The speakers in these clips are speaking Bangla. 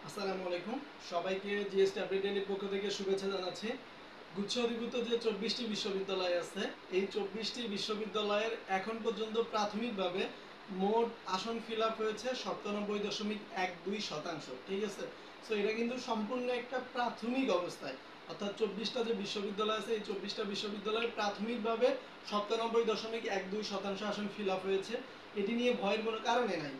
আসসালামু আলাইকুম সবাইকে জিএসটি আপডেট ডেইলির পক্ষ থেকে শুভেচ্ছা জানাচ্ছি। গুচ্ছ অধিভুক্ত যে 24টি বিশ্ববিদ্যালয় আছে, এই 24টি বিশ্ববিদ্যালয়ের এখন পর্যন্ত প্রাথমিকভাবে মোট আসন ফিল আপ হয়েছে 97.12%। ঠিক আছে, সো এটা কিন্তু সম্পূর্ণ একটা প্রাথমিক অবস্থায়, অর্থাৎ 24টা যে বিশ্ববিদ্যালয় আছে এই 24টা বিশ্ববিদ্যালয়ে প্রাথমিকভাবে 97.12% আসন ফিল আপ হয়েছে। এটি নিয়ে ভয়ের কোনো কারণে নাই।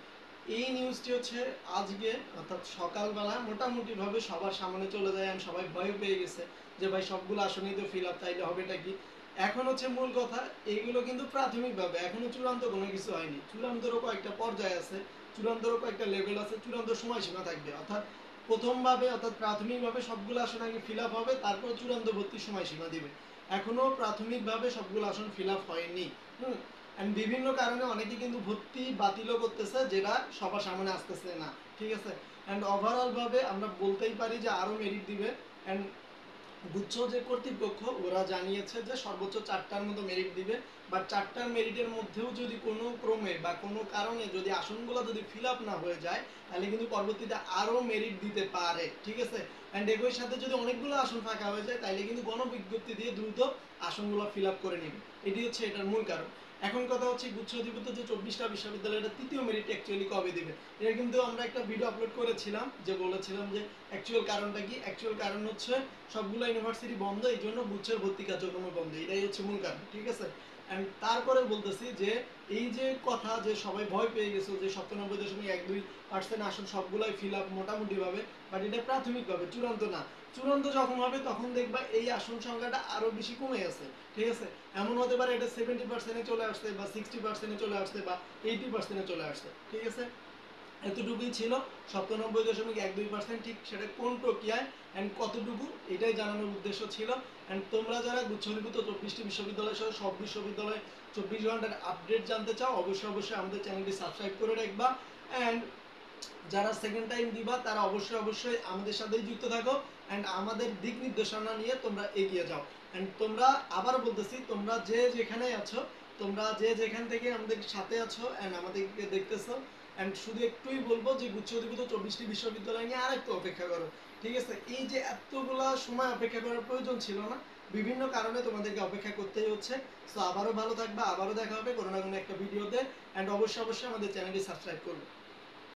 এই নিউজটি হচ্ছে আজকে অর্থাৎ সকালবেলা মোটামুটিভাবে সবার সামনে চলে যায়, আর সবাই ভয় পেয়ে গেছে যে ভাই সবগুলো আসনেই তো ফিল আপ, তাইলে হবেটা কি। এখন হচ্ছে মূল কথা, এইগুলো কিন্তু প্রাথমিকভাবে এখনো চূড়ান্ত কোনো কিছু হয়নি। চূড়ান্তরও কয়েকটা পর্যায়ে আছে, চূড়ান্তরও কয়েকটা লেভেল আছে, চূড়ান্ত সময়সীমা থাকবে। অর্থাৎ প্রথমভাবে অর্থাৎ প্রাথমিকভাবে সবগুলো আসন আগে ফিল আপ হবে, তারপর চূড়ান্ত ভর্তির সময়সীমা দিবে। এখনো প্রাথমিকভাবে সবগুলো আসন ফিল আপ হয়নি। এন্ড বিভিন্ন কারণে অনেকে কিন্তু ভর্তি বাতিলও করতেছে, যেটা সবার সামনে আসতেছে না। ঠিক আছে, এন্ড ওভারঅল ভাবে আমরা বলতেই পারি যে আরো মেরিট দিবে। এন্ড গুচ্ছ যে কর্তৃপক্ষ ওরা জানিয়েছে যে সর্বোচ্চ 4টার মতো মেরিট দিবে, বাট 4টার মেরিটের মধ্যেও যদি কোনো ক্রমে বা কোনো কারণে যদি আসনগুলো যদি ফিল আপ না হয়ে যায়, তাহলে কিন্তু পরবর্তীতে আরো মেরিট দিতে পারে। ঠিক আছে, এন্ড একই সাথে যদি অনেকগুলো আসন ফাঁকা হয়ে যায়, তাহলে কিন্তু গণবিজ্ঞপ্তি দিয়ে দ্রুত আসনগুলো ফিল আপ করে নেবে। এটি হচ্ছে এটার মূল কারণ। এখন কথা হচ্ছে গুচ্ছ অধিভুক্ত যে 24টা বিশ্ববিদ্যালয়ের তৃতীয় মেরিট অ্যাকচুয়ালি কবে দিবে। এটা কিন্তু আমরা একটা ভিডিও আপলোড করেছিলাম, যে বলেছিলাম যে অ্যাকচুয়াল কারণটা কি। অ্যাকচুয়াল কারণ হচ্ছে সবগুলো ইউনিভার্সিটি বন্ধ, এই জন্য গুচ্ছের ভর্তি কার্যক্রম বন্ধ, এটাই হচ্ছে মূল কারণ। ঠিক আছে, অ্যান্ড তারপরে বলতেছি যে এই যে কথা যে সবাই ভয় পেয়ে গেছে যে 97.12% আসন সবগুলাই ফিল আপ মোটামুটিভাবে, বাট এটা প্রাথমিকভাবে, চূড়ান্ত না। চূড়ান্ত যখন হবে তখন দেখবা এই আসন সংখ্যাটা আরো বেশি কমে গেছে। ঠিক আছে, এমন হতে পারে এটা 70%-এ চলে আসছে, বা 60%-এ চলে আসছে, বা 80%-এ চলে আসছে। ঠিক আছে, এতটুকুই ছিল 97.12%। ঠিক সেটা কোন প্রক্রিয়ায় অ্যান্ড কতটুকু, এটাই জানানোর উদ্দেশ্য ছিল। অ্যান্ড তোমরা যারা গুচ্ছরিভূত 24টি বিশ্ববিদ্যালয় সহ সব বিশ্ববিদ্যালয় 24 ঘন্টার আপডেট জানতে চাও, অবশ্যই অবশ্যই আমাদের চ্যানেলটি সাবস্ক্রাইব করে রাখবা। অ্যান্ড যারা সেকেন্ড টাইম দিবা তারা অবশ্যই অবশ্যই আমাদের সাথেই যুক্ত থাকো, অ্যান্ড আমাদের দিক নির্দেশনা নিয়ে তোমরা এগিয়ে যাও। অ্যান্ড তোমরা, আবার বলতেছি, তোমরা যে যেখানে আছো, তোমরা যে যেখান থেকে আমাদের সাথে আছো অ্যান্ড আমাদেরকে দেখতেছো, অ্যান্ড শুধু একটুই বলবো যে গুচ্ছ অধিভুক্ত 24টি বিশ্ববিদ্যালয় নিয়ে আর একটু অপেক্ষা করো। ঠিক আছে, এই যে এতগুলা সময় অপেক্ষা করার প্রয়োজন ছিল না, বিভিন্ন কারণে তোমাদেরকে অপেক্ষা করতেই হচ্ছে। সো আবারও ভালো থাকবা, আবারও দেখা হবে কোনো না কোনো একটা ভিডিওতে। অ্যান্ড অবশ্যই অবশ্যই আমাদের চ্যানেলটি সাবস্ক্রাইব করবে।